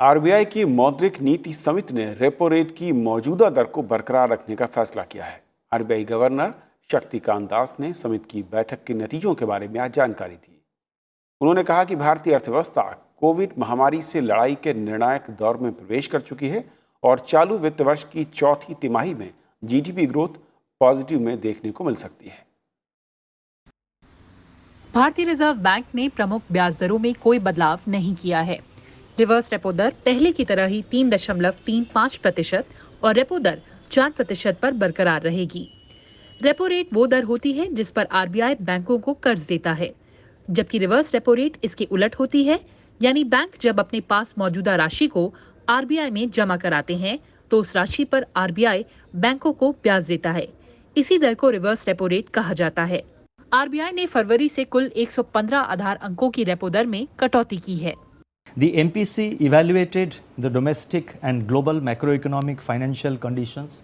RBI की मौद्रिक नीति समिति ने रेपो रेट की मौजूदा दर को बरकरार रखने का फैसला किया है। आरबीआई गवर्नर शक्तिकांत दास ने समिति की बैठक के नतीजों के बारे में आज जानकारी दी। उन्होंने कहा कि भारतीय अर्थव्यवस्था कोविड महामारी से लड़ाई के निर्णायक दौर में प्रवेश कर चुकी है और चालू वित्त वर्ष की चौथी तिमाही में जीडीपी ग्रोथ पॉजिटिव में देखने को मिल सकती है। भारतीय रिजर्व बैंक ने प्रमुख ब्याज दरों में कोई बदलाव नहीं किया है। रिवर्स रेपो दर पहले की तरह ही 3.35% और रेपो दर 4% पर बरकरार रहेगी। रेपो रेट वो दर होती है जिस पर आरबीआई बैंकों को कर्ज देता है, जबकि रिवर्स रेपो रेट इसके उलट होती है, यानी बैंक जब अपने पास मौजूदा राशि को आरबीआई में जमा कराते हैं तो उस राशि पर आरबीआई बैंकों को ब्याज देता है। इसी दर को रिवर्स रेपो रेट कहा जाता है। आरबीआई ने फरवरी से कुल 115 आधार अंकों की रेपो दर में कटौती की है। The MPC evaluated the domestic and global macroeconomic financial conditions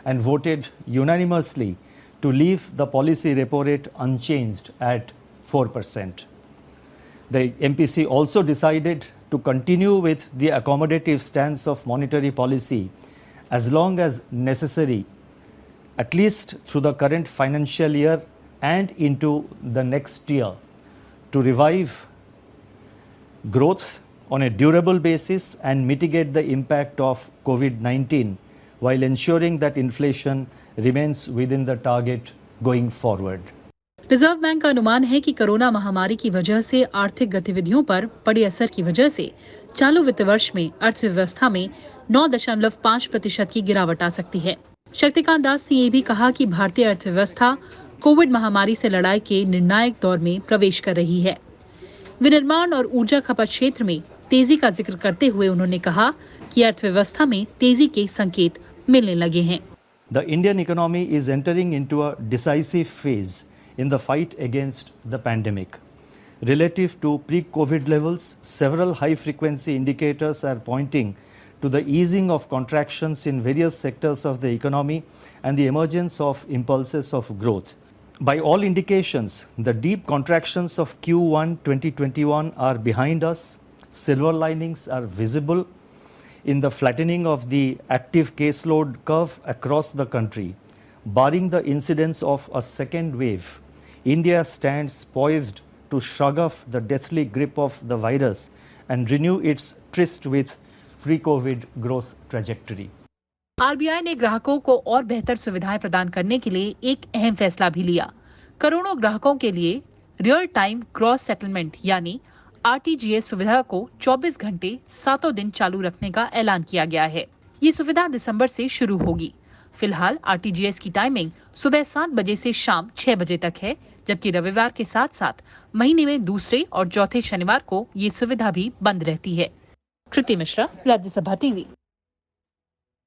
and voted unanimously to leave the policy repo rate unchanged at 4%. The MPC also decided to continue with the accommodative stance of monetary policy as long as necessary, at least through the current financial year and into the next year, to revive growth on a durable basis and mitigate the impact of COVID-19 while ensuring that inflation remains within the target going forward. Reserve bank का अनुमान है कि corona महामारी की वजह से आर्थिक गतिविधियों पर पड़े असर की वजह से चालू वित्त वर्ष में अर्थव्यवस्था में 9.5% की गिरावट आ सकती है। शक्तिकांत दास ने ये भी कहा कि भारतीय अर्थव्यवस्था कोविड महामारी से लड़ाई के निर्णायक दौर में प्रवेश कर रही है। विनिर्माण और ऊर्जा खपत क्षेत्र में तेजी का जिक्र करते हुए उन्होंने कहा कि अर्थव्यवस्था में तेजी के संकेत मिलने लगे हैं। The Indian economy is entering into a decisive phase in the fight against the pandemic. Relative to pre-COVID levels, several high-frequency indicators are pointing to the easing of contractions in various sectors of the economy and the emergence of impulses of growth. By all indications, the deep contractions of Q1 2021 are behind us. Silver linings are visible in the flattening of the active caseload curve across the country. Barring the incidence of a second wave, India stands poised to shrug off the deathly grip of the virus and renew its tryst with pre-COVID growth trajectory. RBI ने ग्राहकों को और बेहतर सुविधाएं प्रदान करने के लिए एक अहम फैसला भी लिया। करोड़ों ग्राहकों के लिए रियल टाइम क्रॉस सेटलमेंट यानी आरटीजीएस सुविधा को 24 घंटे 7 दिन चालू रखने का ऐलान किया गया है। ये सुविधा दिसंबर से शुरू होगी। फिलहाल आरटीजीएस की टाइमिंग सुबह 7 बजे से शाम 6 बजे तक है, जबकि रविवार के साथ साथ महीने में दूसरे और चौथे शनिवार को ये सुविधा भी बंद रहती है। कृति मिश्रा, राज्यसभा टीवी।